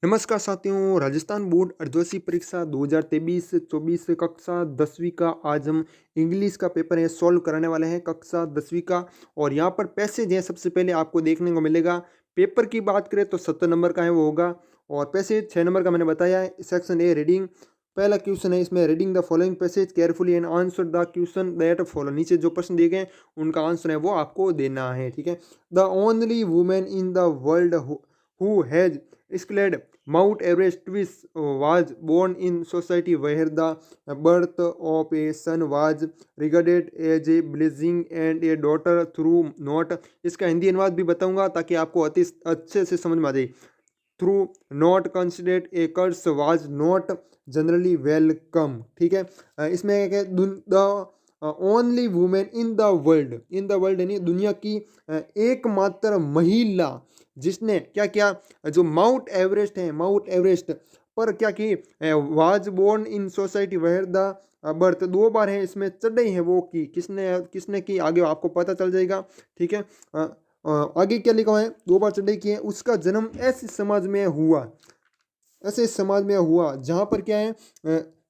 नमस्कार साथियों, राजस्थान बोर्ड अर्धवार्षिक परीक्षा 2023-24 कक्षा 10वीं का आज हम इंग्लिश का पेपर है सॉल्व कराने वाले हैं कक्षा 10वीं का। और यहाँ पर पैसेज हैं, सबसे पहले आपको देखने को मिलेगा। पेपर की बात करें तो 70 नंबर का है वो होगा। और पैसेज 6 नंबर का मैंने बताया है। सेक्शन ए रीडिंग, पहला क्वेश्चन है इसमें, reading the following passage carefully and answer the question that follow. नीचे जो प्रश्न दिए गए उनका आंसर है वो आपको देना है, ठीक है। The only women in the world who has scaled Mount Everest twice was born in society where the birth of a son was regarded as a blessing and a daughter through not। इसका हिंदी अनुवाद भी बताऊंगा ताकि आपको अति अच्छे से समझ में आ जाए। Through not considered a curse was not generally welcome, ठीक है। इसमें the only women in the world यानी दुनिया की एकमात्र महिला जिसने क्या किया, जो माउंट एवरेस्ट है, माउंट एवरेस्ट पर क्या की, was born in society where the birth, 2 बार है इसमें चढ़ाई है वो की, किसने किसने की आगे आपको पता चल जाएगा, ठीक है। आगे क्या लिखा हुआ है, 2 बार चढ़ाई की है। उसका जन्म ऐसे समाज में हुआ, ऐसे समाज में हुआ जहाँ पर क्या है,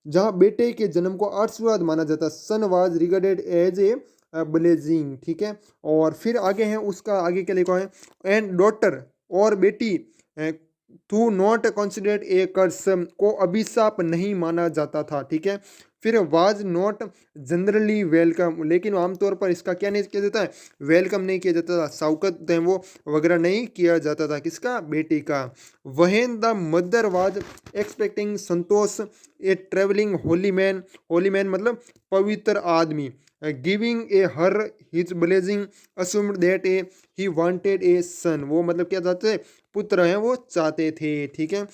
जहाँ बेटे के जन्म को आशीर्वाद माना जाता। Son was regarded as a blessing, ठीक है। और फिर आगे है, उसका आगे क्या लिखा है, एंड डॉटर और बेटी टू नॉट कंसिडर्ड ए कर्स को अभिशाप नहीं माना जाता था, ठीक है। फिर वाज नॉट जनरली वेलकम, लेकिन आमतौर पर इसका क्या नहीं किया जाता है, वेलकम नहीं किया जाता था, स्वागत है वो वगैरह नहीं किया जाता था, किसका, बेटी का। When the mother was expecting Santosh a travelling holy man मतलब पवित्र आदमी, giving a her his blessing assumed that a he wanted a son, वो मतलब क्या चाहते, पुत्र हैं वो चाहते थे, ठीक है।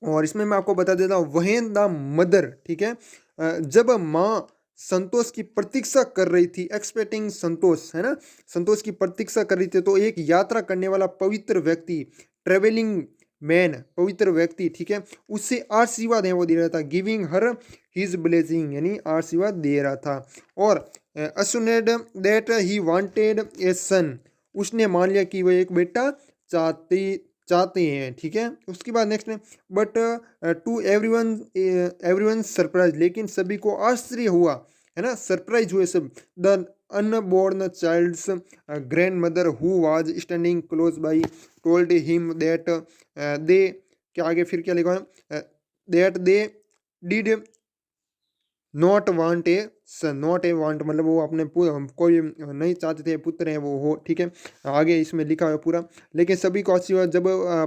और इसमें मैं आपको बता देता हूँ, वहेन द मदर, ठीक है, जब माँ संतोष की प्रतीक्षा कर रही थी, एक्सपेक्टिंग संतोष है ना, संतोष की प्रतीक्षा कर रही थी, तो एक यात्रा करने वाला पवित्र व्यक्ति, ट्रेवलिंग मैन पवित्र व्यक्ति, ठीक है, उससे आशीर्वाद है वो दे रहा था, गिविंग हर हिज ब्लेसिंग यानी आशीर्वाद दे रहा था। और असुनेड दैट ही वांटेड ए सन, उसने मान लिया कि वह एक बेटा चाहते हैं, ठीक है। उसके बाद नेक्स्ट है, बट टू एवरीवन सरप्राइज, लेकिन सभी को आश्चर्य हुआ, है ना, सरप्राइज हुए सब। The unborn child's grandmother who was standing close by told him that they, क्या आगे फिर क्या लिखा है, that they did not want a son, not a want मतलब वो अपने कोई नहीं चाहते थे पुत्र हैं वो हो, ठीक है। आगे इसमें लिखा है पूरा, लेकिन सभी को आशीर्वाद। जब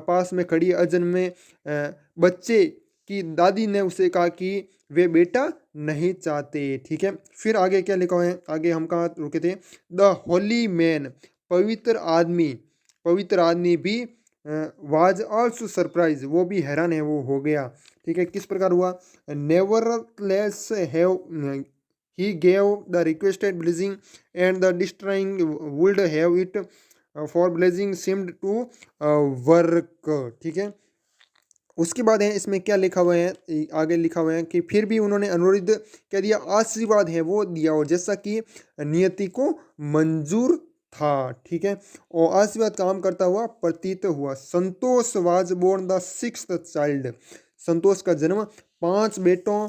पास में खड़ी अजन्मे बच्चे की दादी ने उसे कहा कि वे बेटा नहीं चाहते, ठीक है। फिर आगे क्या लिखा हुआ है, आगे हम कहाँ रुके थे, द होली मैन पवित्र आदमी भी वाज आल्सो सरप्राइज, वो भी हैरान है वो हो गया, ठीक है। किस प्रकार हुआ, nevertheless have he gave the requested blessing and the destroying would have it for blessing seemed to work, ठीक है। उसके बाद है इसमें क्या लिखा हुआ है, आगे लिखा हुआ है कि फिर भी उन्होंने अनुरोध क्या दिया, आशीर्वाद है वो दिया, और जैसा कि नियति को मंजूर था, ठीक है। और आशीर्वाद काम करता हुआ प्रतीत हुआ। Santosh was born the 6th child, Santosh का जन्म 5 बेटों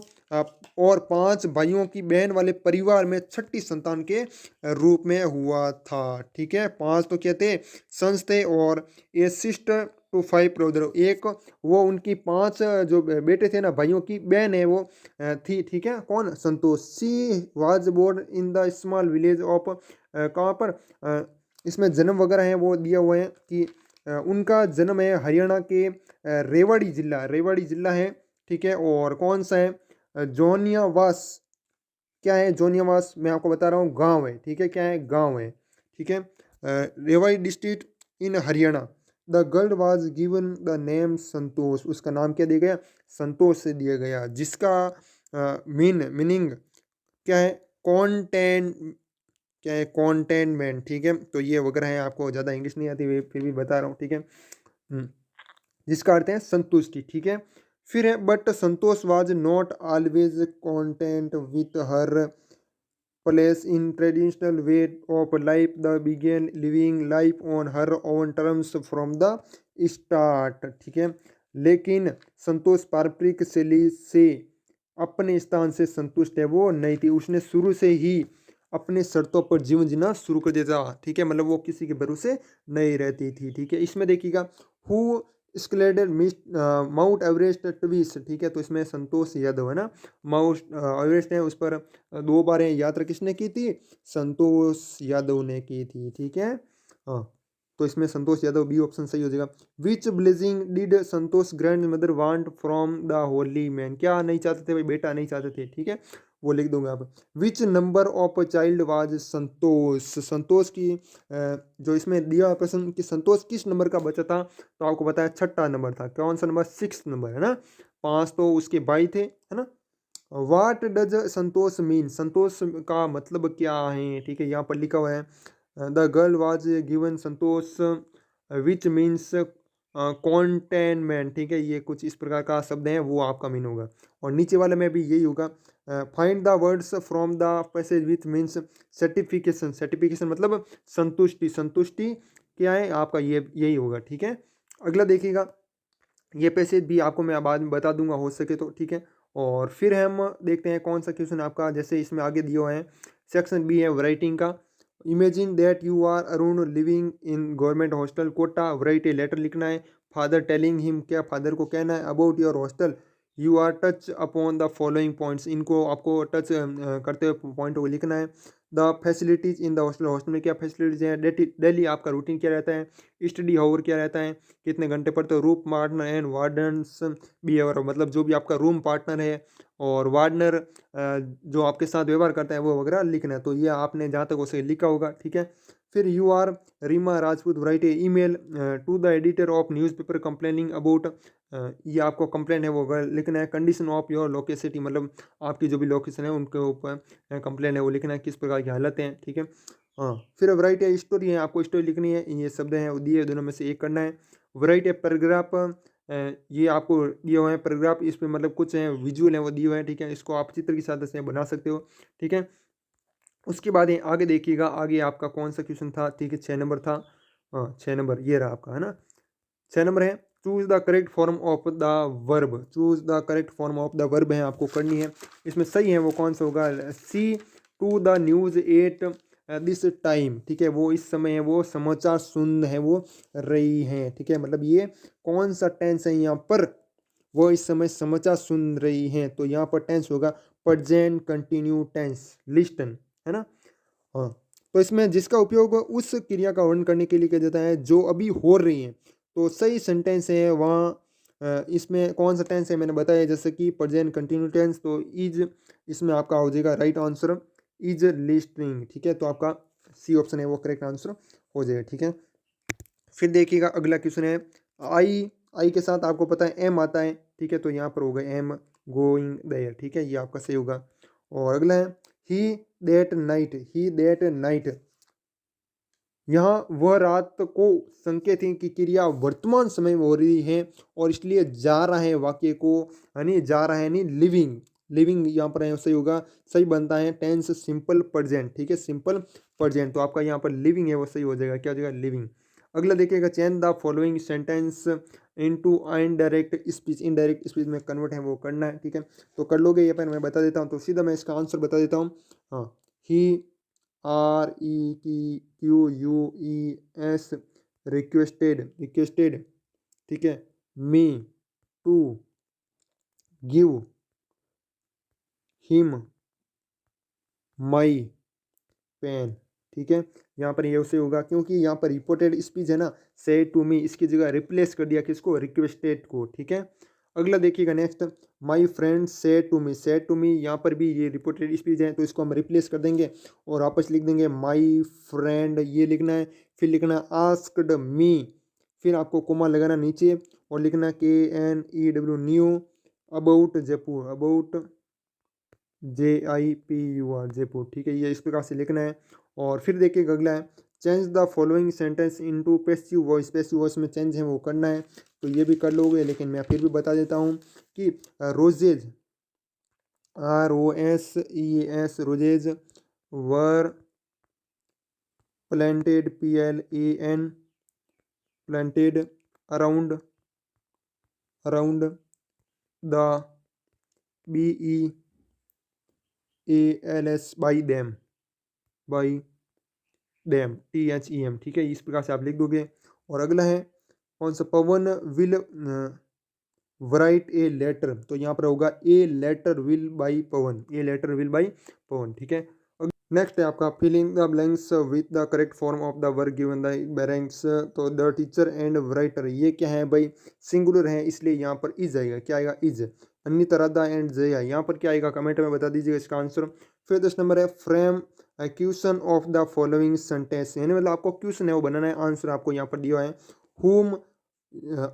और 5 भाइयों की बहन वाले परिवार में 6ठी संतान के रूप में हुआ था, ठीक है। 5 तो क्या थे, सन्स थे, और ए सिस्टर टू 5 ब्रदर, एक वो उनकी 5 जो बेटे थे ना, भाइयों की बहन है वो थी, ठीक है। कौन, Santosh. She was born in the small village of, कहाँ पर, इसमें जन्म वगैरह है वो दिया हुआ है कि उनका जन्म है हरियाणा के रेवाड़ी जिला है, ठीक है। और कौन सा है, जोनियावास, क्या है जोनियावास, मैं आपको बता रहा हूँ गांव है, ठीक है, क्या है, गांव है, ठीक है। Rewari district in Haryana. The girl was given the name Santosh, उसका नाम क्या दिया गया, संतोष से दिया गया, जिसका मीनिंग क्या है, कॉन्टेंट, क्या है, कॉन्टेनमेंट, ठीक है। तो ये वगैरह है, आपको ज़्यादा इंग्लिश नहीं आती फिर भी बता रहा हूँ, ठीक है। जिसका अर्थ है संतुष्टि, ठीक है। फिर है, but Santosh was not always content with her place in traditional way of life, the began living life on her own terms from the start, ठीक है। लेकिन संतोष पारंपरिक शैली से अपने स्थान से संतुष्ट है वो नहीं थी। उसने शुरू से ही अपने शर्तों पर जीवन जीना शुरू कर दिया था, ठीक है, मतलब वो किसी के भरोसे नहीं रहती थी, ठीक है। इसमें देखिएगा हु स्केलेडेड माउंट एवरेस्ट ट्विस, ठीक है, तो इसमें संतोष यादव है ना, माउंट एवरेस्ट है उस पर 2 बार यात्रा किसने की थी, संतोष यादव ने की थी, ठीक है। हाँ, तो इसमें संतोष यादव बी ऑप्शन सही हो जाएगा। Which blessing did Santosh grand mother want from the holy man, क्या नहीं चाहते थे भाई, बेटा नहीं चाहते थे, ठीक है, वो लिख दूंगा आप। Which number of child was Santosh, Santosh की जो इसमें दिया प्रश्न कि संतोष किस नंबर का बच्चा था, तो आपको बताया छठा नंबर था। कौन सा नंबर, 6 नंबर है ना, 5 तो उसके भाई थे, है ना। वाट डज संतोष मीन, संतोष का मतलब क्या है, ठीक है, यहाँ पर लिखा हुआ है the girl was given Santosh which means cantonment, ठीक है, ये कुछ इस प्रकार का शब्द है, वो आपका मीन होगा। और नीचे वाले में भी यही होगा, find the words from the passage which means certification, certification मतलब संतुष्टि, संतुष्टि क्या है आपका, ये यही होगा, ठीक है। अगला देखिएगा, ये पैसेज भी आपको मैं बाद में बता दूंगा हो सके तो, ठीक है। और फिर हम देखते हैं कौन सा क्वेश्चन आपका, जैसे इसमें आगे दिए हुए हैं, सेक्शन बी है राइटिंग का। Imagine that you are Arun living in government hostel Kota, write a letter लिखना है, फादर टेलिंग हिम, क्या फादर को कहना है, about your hostel you are touch upon the following points, इनको आपको टच करते हुए पॉइंट को लिखना है। The facilities in the hostel, hostel में क्या फैसिलिटीज हैं, डेली आपका रूटीन क्या रहता है, स्टडी हावर क्या रहता है, कितने घंटे पढ़ते हो, room partner and wardens behaviour, मतलब जो भी आपका रूम पार्टनर है और वार्डनर जो आपके साथ व्यवहार करता है वो वगैरह लिखना है। तो ये आपने जहाँ तक उसे लिखा होगा, ठीक है। फिर you are Reema Rajput write a email to the editor of newspaper complaining about, ये आपको कंप्लेन है वो लिखना है। कंडीशन ऑफ योर लोकेसिटी, मतलब आपकी जो भी लोकेशन है उनके ऊपर कंप्लेन है वो लिखना है, किस प्रकार की हालत है, ठीक है। हाँ, फिर वराइटी है स्टोरी है, आपको स्टोरी लिखनी है, ये शब्द हैं वो दिए, दोनों में से एक करना है। वराइटी है पैराग्राफ, ये आपको दिए हुए हैं पैराग्राफ, इस पर मतलब कुछ हैं विजुअल हैं वो दिए हुए हैं, ठीक है, इसको आप चित्र की सहायता से बना सकते हो, ठीक है। उसके बाद ये आगे देखिएगा, आगे आपका कौन सा क्वेश्चन था, ठीक है, 6 नंबर था। हाँ, 6 नंबर ये रहा आपका, है ना। 6 नंबर है choose the correct form of the verb, choose the correct form of the verb है आपको करनी है। इसमें सही है वो कौन सा होगा, see to the news at this time, ठीक है, वो इस समय है वो समाचार सुन है वो रही हैं, ठीक है, मतलब ये कौन सा टेंस है यहाँ पर, वो इस समय समाचार सुन रही हैं, तो यहाँ पर टेंस होगा प्रेजेंट कंटिन्यू टेंस, लिस्टन, है ना। हाँ, तो इसमें जिसका उपयोग उस क्रिया का वर्णन करने के लिए किया जाता है जो अभी हो रही है, तो सही सेंटेंस है वहाँ इसमें कौन सा टेंस है मैंने बताया, जैसे कि प्रेजेंट कंटिन्यू टेंस, तो इज इसमें आपका हो जाएगा राइट आंसर इज लिस्टिंग, ठीक है, तो आपका सी ऑप्शन है वो करेक्ट आंसर हो जाएगा, ठीक है। फिर देखिएगा अगला क्वेश्चन है, आई आई के साथ आपको पता है एम आता है, ठीक है, तो यहाँ पर होगा एम गोइंग देयर, ठीक है, ये आपका सही होगा। और अगला है he that night, he that night, यहाँ वह रात को संकेत है कि क्रिया वर्तमान समय में हो रही है और इसलिए जा रहा है वाक्य को, यानी जा रहा है यानी लिविंग, लिविंग यहाँ पर सही होगा, सही बनता है टेंस सिंपल प्रेजेंट, ठीक है, सिंपल प्रेजेंट, तो आपका यहाँ पर लिविंग है वो सही हो जाएगा, क्या हो जाएगा, लिविंग। अगला देखिएगा change the following sentence into indirect speech, indirect speech में कन्वर्ट है वो करना है, ठीक है, तो कर लोगे ये पर मैं बता देता हूँ, तो सीधा मैं इसका आंसर बता देता हूँ। हाँ, he R E Q U E S requested, requested, ठीक है, me to give him my pen, ठीक है, यहाँ पर ये उससे होगा क्योंकि यहाँ पर रिपोर्टेड स्पीच है ना, से टू मी, इसकी जगह रिप्लेस कर दिया किसको, रिक्वेस्टेड को, ठीक है। अगला देखिएगा नेक्स्ट, माई फ्रेंड से टू मी, से टू मी, यहाँ पर भी ये रिपोर्टेड स्पीच है तो इसको हम रिप्लेस कर देंगे और वापस लिख देंगे माई फ्रेंड, ये लिखना है। फिर लिखना आस्क्ड मी, फिर आपको कोमा लगाना नीचे और लिखना KNEW knew about Jaipur, about JIPUR Jaipur, ठीक है, ये इस प्रकार से लिखना है। और फिर देखिए अगला है change the following sentence into passive voice, passive voice में चेंज है वो करना है, तो ये भी कर लोगे, लेकिन मैं फिर भी बता देता हूँ कि roses ROSES roses were planted PLAN planted around around the BEALS by dam THEM, ठीक है, इस प्रकार से आप लिख दोगे। और अगला है कौन सा, Pawan will write a letter, तो यहाँ पर होगा a letter will by Pawan, a letter will by Pawan, ठीक है। नेक्स्ट है आपका filling the blanks with the correct form of the work given the brackets, तो द टीचर एंड राइटर, ये क्या है भाई, सिंगुलर है इसलिए यहाँ पर इज आएगा, क्या आएगा, इज। अनिता राधा एंड जया, यहाँ पर क्या आएगा, कमेंट में बता दीजिएगा इसका आंसर। फिर 10 नंबर है frame question of the following sentence, यानी मतलब आपको क्वेश्चन है वो बनाना है, आंसर आपको यहाँ पर दिया है हुम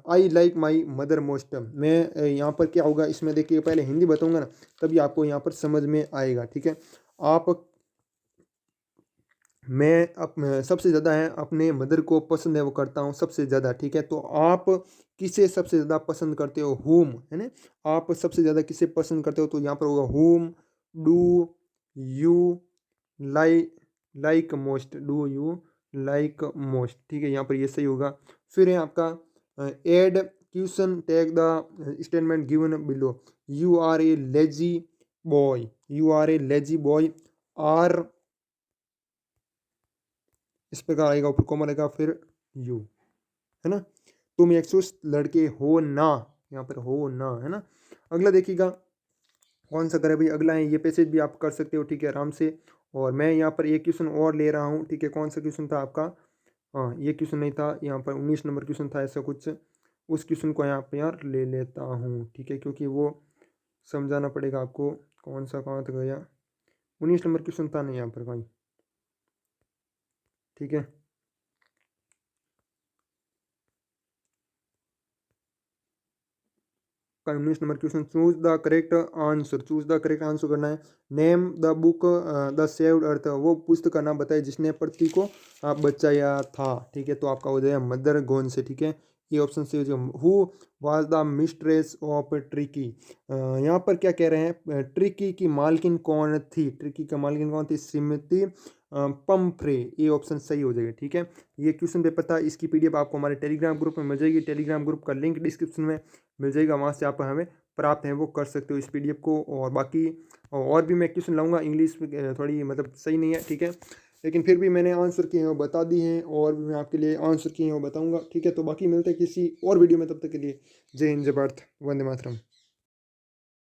I like my mother most. मैं यहाँ पर क्या होगा इसमें देखिए, पहले हिंदी बताऊंगा ना तभी आपको यहाँ पर समझ में आएगा, ठीक है। आप मैं सबसे ज़्यादा है अपने मदर को पसंद है वो करता हूँ सबसे ज़्यादा, ठीक है। तो आप किसे सबसे ज़्यादा पसंद करते हो, होम है ना, आप सबसे ज़्यादा किसे पसंद करते हो, तो यहाँ पर होगा home do you like like most, do you like most, ठीक है, यहाँ पर ये सही होगा। फिर है आपका add question tag the statement given below, you are a lazy boy, you are a lazy boy, are इस प्रकार आएगा, ऊपर कॉमा आएगा, फिर यू, है ना, तुम एक सुस्त लड़के हो ना, यहाँ पर हो ना, है ना। अगला देखिएगा कौन सा करे भाई, अगला है ये पैसेज भी आप कर सकते हो, ठीक है, आराम से। और मैं यहाँ पर एक क्वेश्चन और ले रहा हूँ, ठीक है, कौन सा क्वेश्चन था आपका, हाँ ये क्वेश्चन नहीं था, यहाँ पर 19 नंबर क्वेश्चन था ऐसा कुछ, उस क्वेश्चन को यहाँ पर यार ले लेता हूँ, ठीक है, क्योंकि वो समझाना पड़ेगा आपको, कौन सा कहाँ तक गया, 19 नंबर क्वेश्चन था नहीं यहाँ पर कहीं, ठीक है। 19 number question, choose the correct answer, choose the correct answer करना है। Name the book the saved earth, वो पुस्तक का नाम बताए जिसने पृथ्वी को आप बचाया था, ठीक है, तो आपका हो जाएगा मदर गोन से, ठीक है, ये ऑप्शन से। Who was the mistress of tricky, यहाँ पर क्या कह रहे हैं, ट्रिकी की मालकिन कौन थी, ट्रिकी का मालकिन कौन थी, श्रीमती पंफ्रे, ये ऑप्शन सही हो जाएगा, ठीक है। ये क्वेश्चन पेपर था, इसकी पीडीएफ आपको हमारे टेलीग्राम ग्रुप में मिल जाएगी, टेलीग्राम ग्रुप का लिंक डिस्क्रिप्शन में मिल जाएगा, वहाँ से आप हमें प्राप्त हैं वो कर सकते हो इस पीडीएफ को। और बाकी और भी मैं क्वेश्चन लाऊंगा, इंग्लिश थोड़ी मतलब सही नहीं है, ठीक है, लेकिन फिर भी मैंने आंसर किए हैं वो बता दी हैं, और भी मैं आपके लिए आंसर किए हैं वो बताऊंगा, ठीक है। तो बाकी मिलते हैं किसी और वीडियो में, तब तक के लिए जय हिंद, जय भारत, वंदे मातरम।